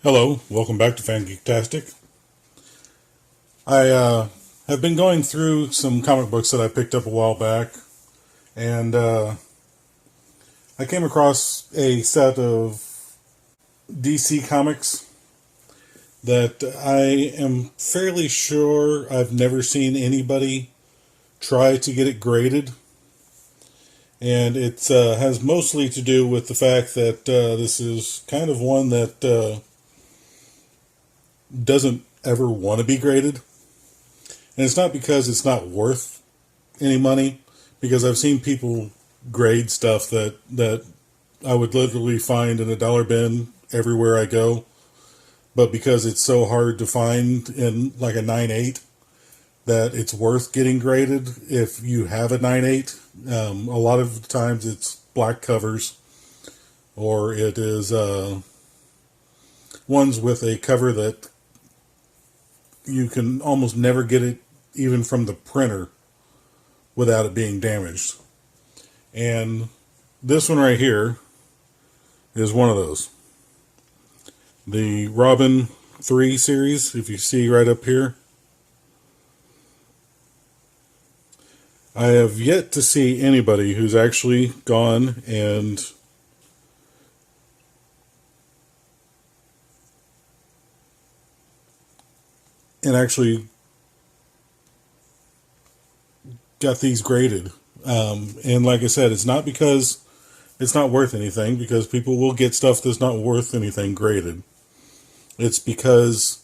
Hello, welcome back to FanGeektastic. I have been going through some comic books that I picked up a while back, and I came across a set of DC comics that I am fairly sure I've never seen anybody try to get it graded. And it has mostly to do with the fact that this is kind of one that doesn't ever want to be graded. And it's not because it's not worth any money, because I've seen people grade stuff that I would literally find in a dollar bin everywhere I go. But because it's so hard to find in like a 9.8, that it's worth getting graded if you have a 9.8. A lot of times it's black covers, or it is ones with a cover that you can almost never get it even from the printer without it being damaged. And this one right here is one of those. The Robin 3 series, if you see right up here. I have yet to see anybody who's actually gone and actually got these graded. And like I said, it's not because it's not worth anything, because people will get stuff that's not worth anything graded. It's because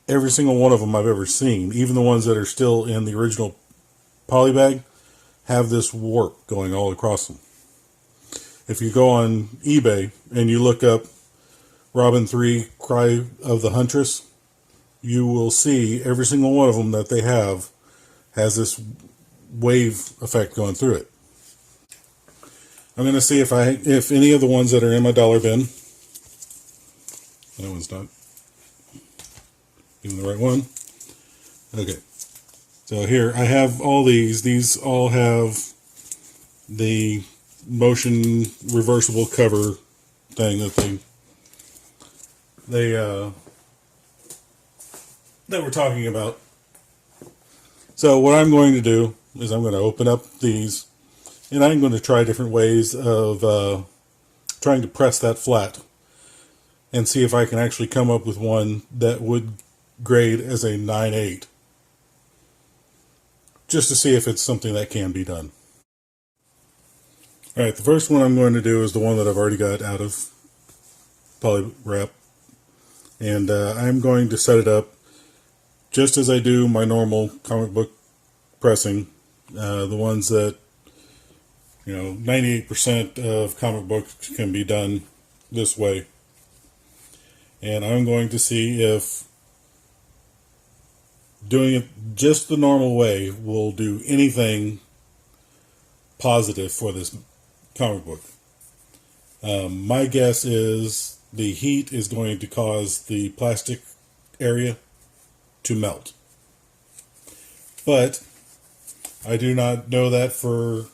every single one of them I've ever seen, even the ones that are still in the original polybag, have this warp going all across them. If you go on eBay and you look up Robin 3 Cry of the Huntress, you will see every single one of them that they have has this wave effect going through it. I'm going to see if any of the ones that are in my dollar bin. That one's not even the right one. Okay. So here I have all these. These all have the motion reversible cover thing that that we're talking about. So what I'm going to do is I'm going to open up these, and I'm going to try different ways of trying to press that flat and see if I can actually come up with one that would grade as a 9.8, just to see if it's something that can be done. Alright, the first one I'm going to do is the one that I've already got out of Polywrap, and I'm going to set it up just as I do my normal comic book pressing, the ones that, 98% of comic books can be done this way. And I'm going to see if doing it just the normal way will do anything positive for this comic book. My guess is the heat is going to cause the plastic area to melt. But I do not know that for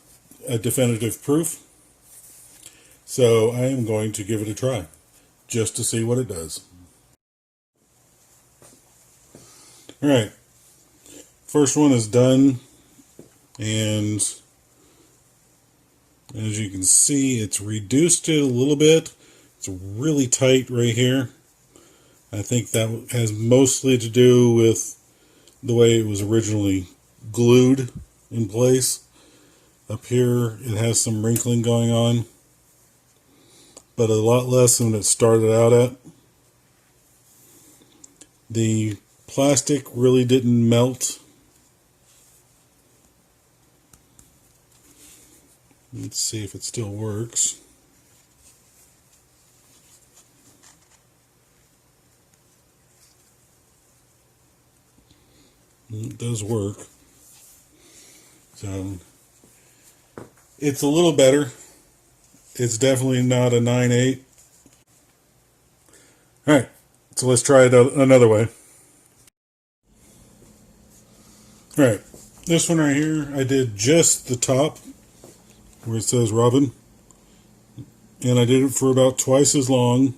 a definitive proof, so I am going to give it a try just to see what it does. Alright, first one is done, and as you can see, it's reduced it a little bit. It's really tight right here. I think that has mostly to do with the way it was originally glued in place. Up here it has some wrinkling going on, but a lot less than it started out at. The plastic really didn't melt. Let's see if it still works. It does work. So it's a little better. It's definitely not a 9.8. Alright, so let's try it another way. Alright, this one right here, I did just the top where it says Robin, and I did it for about twice as long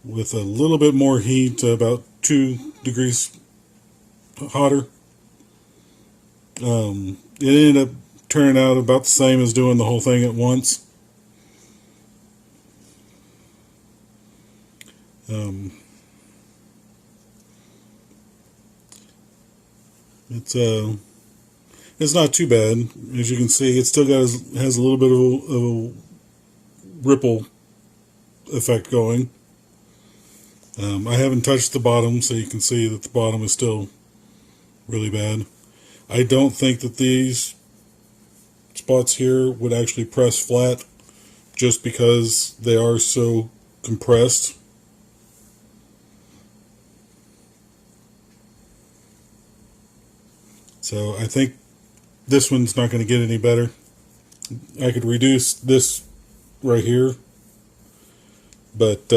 with a little bit more heat, about 2 degrees hotter. It ended up turning out about the same as doing the whole thing at once. Um, it's not too bad. As you can see, it still has a little bit of a ripple effect going. I haven't touched the bottom, so you can see that the bottom is still really bad. I don't think that these spots here would actually press flat just because they are so compressed. So I think this one's not going to get any better. I could reduce this right here, but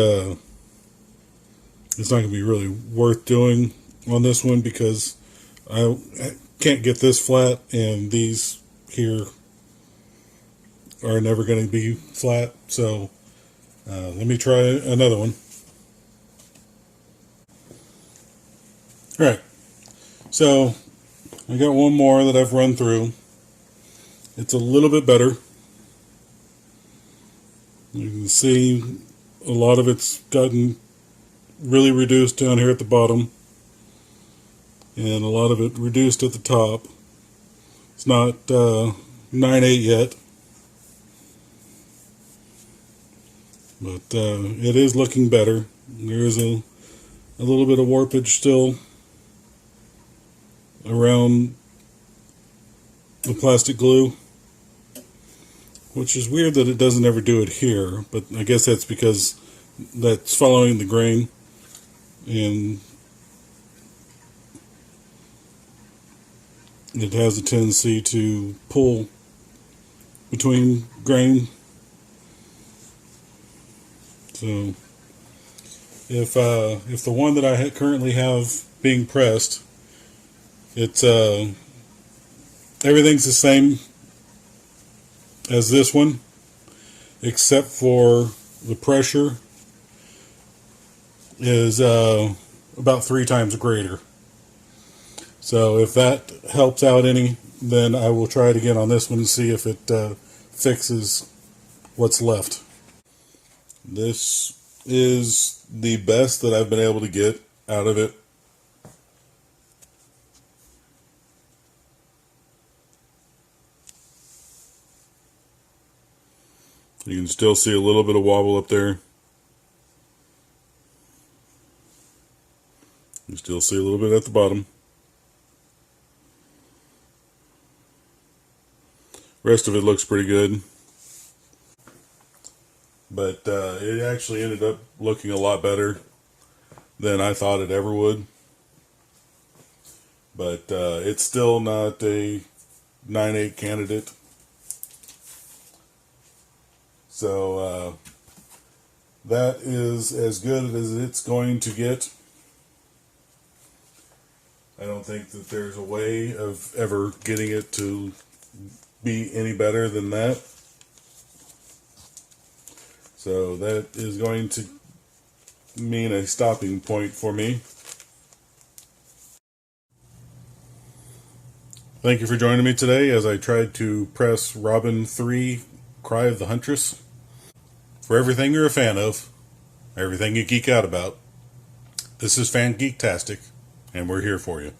it's not going to be really worth doing on this one because I can't get this flat, and these here are never going to be flat. So let me try another one. All right, so I got one more that I've run through. It's a little bit better. You can see a lot of it's gotten really reduced down here at the bottom, and a lot of it reduced at the top. It's not 9/8 yet, but it is looking better. There is a little bit of warpage still around the plastic glue, which is weird that it doesn't ever do it here, but I guess that's because that's following the grain, and it has a tendency to pull between grain. So if the one that I currently have being pressed, it's everything's the same as this one, except for the pressure is about 3 times greater. So if that helps out any, then I will try it again on this one and see if it fixes what's left. This is the best that I've been able to get out of it. You can still see a little bit of wobble up there. You still see a little bit at the bottom. Rest of it looks pretty good. But it actually ended up looking a lot better than I thought it ever would. But it's still not a 9/8 candidate. So that is as good as it's going to get. I don't think that there's a way of ever getting it to be any better than that. So that is going to mean a stopping point for me. Thank you for joining me today as I tried to press Robin 3 Cry of the Huntress. For everything you're a fan of, everything you geek out about, this is Fan Geektastic, and we're here for you.